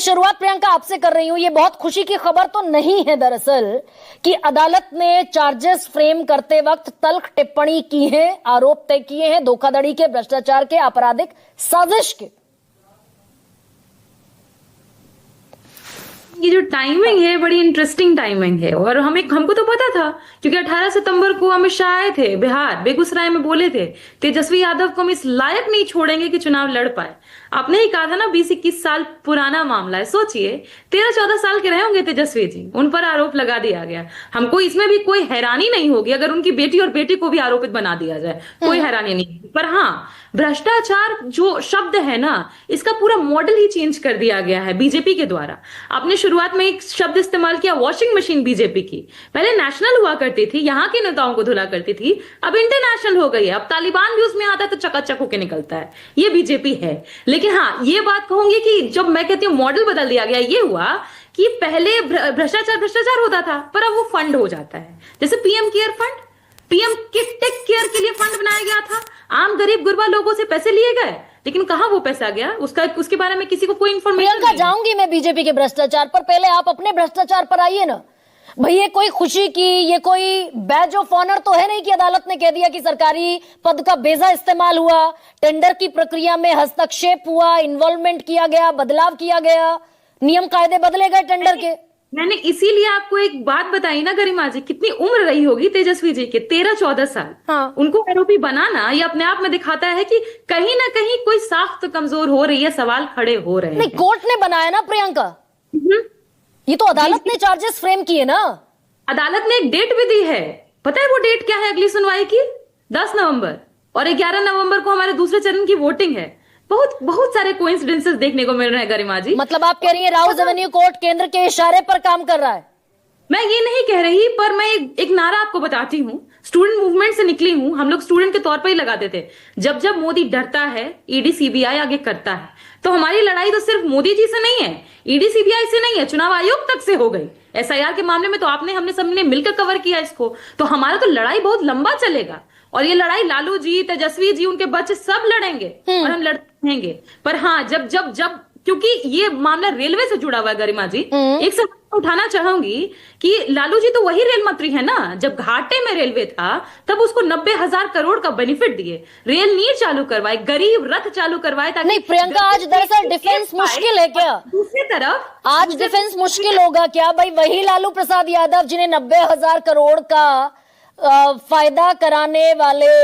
शुरुआत प्रियंका आपसे कर रही हूं। ये बहुत खुशी की खबर तो नहीं है दरअसल कि अदालत ने चार्जेस फ्रेम करते वक्त तल्ख टिप्पणी की है, आरोप तय किए हैं धोखाधड़ी के, भ्रष्टाचार के, आपराधिक साजिश के। ये जो टाइमिंग है बड़ी इंटरेस्टिंग टाइमिंग है और हमको तो पता था क्योंकि 18 सितंबर को अमित शाह आए थे बिहार, बेगूसराय में बोले थे तेजस्वी यादव को हम इस लायक नहीं छोड़ेंगे कि चुनाव लड़ पाए। आपने ही कहा था ना 20-21 साल पुराना मामला है। सोचिए 13-14 साल के रहे होंगे तेजस्वी जी, उन पर आरोप लगा दिया गया। हमको इसमें भी कोई हैरानी नहीं होगी अगर उनकी बेटी और बेटी को भी आरोपित बना दिया जाए, कोई हैरानी नहीं। पर हाँ, भ्रष्टाचार जो शब्द है ना, इसका पूरा मॉडल ही चेंज कर दिया गया है बीजेपी के द्वारा। आपने शुरुआत में एक शब्द इस्तेमाल किया वॉशिंग मशीन बीजेपी की। पहले नेशनल हुआ करती थी, यहाँ के नेताओं को धुला करती थी, अब इंटरनेशनल हो गई है। अब तालिबान भी उसमें आता है तो चकाचक होके निकलता है। ये बीजेपी है। लेकिन हाँ, ये बात कहूंगी कि जब मैं कहती हूँ मॉडल बदल दिया गया, ये हुआ कि पहले भ्रष्टाचार होता था पर अब वो फंड हो जाता है। जैसे PM care fund, PM take care के लिए फंड बनाया गया था, आम गरीब गुरबा लोगों से पैसे लिए गए, लेकिन कहां वो पैसा गया उसके बारे में किसी को कोई इन्फॉर्मेशन नहीं। जाऊंगी मैं बीजेपी के भ्रष्टाचार पर, पहले आप अपने भ्रष्टाचार पर आइए ना भाई। ये कोई खुशी की, ये कोई बैज ऑफ ऑनर तो है नहीं कि अदालत ने कह दिया कि सरकारी पद का बेजा इस्तेमाल हुआ, टेंडर की प्रक्रिया में हस्तक्षेप हुआ, इन्वॉल्वमेंट किया गया, बदलाव किया गया, नियम कायदे बदले गए टेंडर के। मैंने इसीलिए आपको एक बात बताई ना गरिमा जी, कितनी उम्र रही होगी तेजस्वी जी के, 13-14 साल। हाँ। उनको आरोपी बनाना ये अपने आप में दिखाता है कि कहीं ना कहीं कोई साख्त कमजोर हो रही है, सवाल खड़े हो रहे हैं। नहीं, कोर्ट ने बनाया ना प्रियंका, ये तो अदालत ने चार्जेस फ्रेम किए ना। अदालत ने एक डेट भी दी है, पता है वो डेट क्या है अगली सुनवाई की? 10 नवंबर और 11 नवंबर को हमारे दूसरे चरण की वोटिंग है। बहुत सारे कोइंसिडेंसेस देखने को मिल रहे हैं गरिमा जी। मतलब आप कह रही हैं राउज एवेन्यू कोर्ट केंद्र के इशारे पर काम कर रहा है? मैं ये नहीं कह रही, पर मैं एक नारा आपको बताती हूँ। स्टूडेंट मूवमेंट से निकली हूँ, हम लोग स्टूडेंट के तौर पर ही लगाते थे, जब जब मोदी डरता है ईडी सीबीआई आगे करता है। तो हमारी लड़ाई तो सिर्फ मोदी जी से नहीं है, ईडी सीबीआई से नहीं है, चुनाव आयोग तक से हो गई। एसआईआर के मामले में तो हमने सबने मिलकर कवर किया इसको। तो हमारा तो लड़ाई बहुत लंबा चलेगा और ये लड़ाई लालू जी, तेजस्वी जी, उनके बच्चे सब लड़ेंगे और हम लड़ते रहेंगे। पर हाँ, जब क्योंकि ये मामला रेलवे से जुड़ा हुआ है गरिमा जी, एक सवाल उठाना चाहूंगी कि लालू जी तो वही रेल मंत्री है ना, जब घाटे में रेलवे था तब उसको 90,000 करोड़ का बेनिफिट दिए, रेल नीर चालू करवाए, गरीब रथ चालू करवाए। ताकि नहीं प्रियंका, आज दरअसल डिफेंस मुश्किल है क्या? दूसरी तरफ आज डिफेंस मुश्किल होगा क्या भाई? वही लालू प्रसाद यादव जिन्हें 90,000 करोड़ का फायदा कराने वाले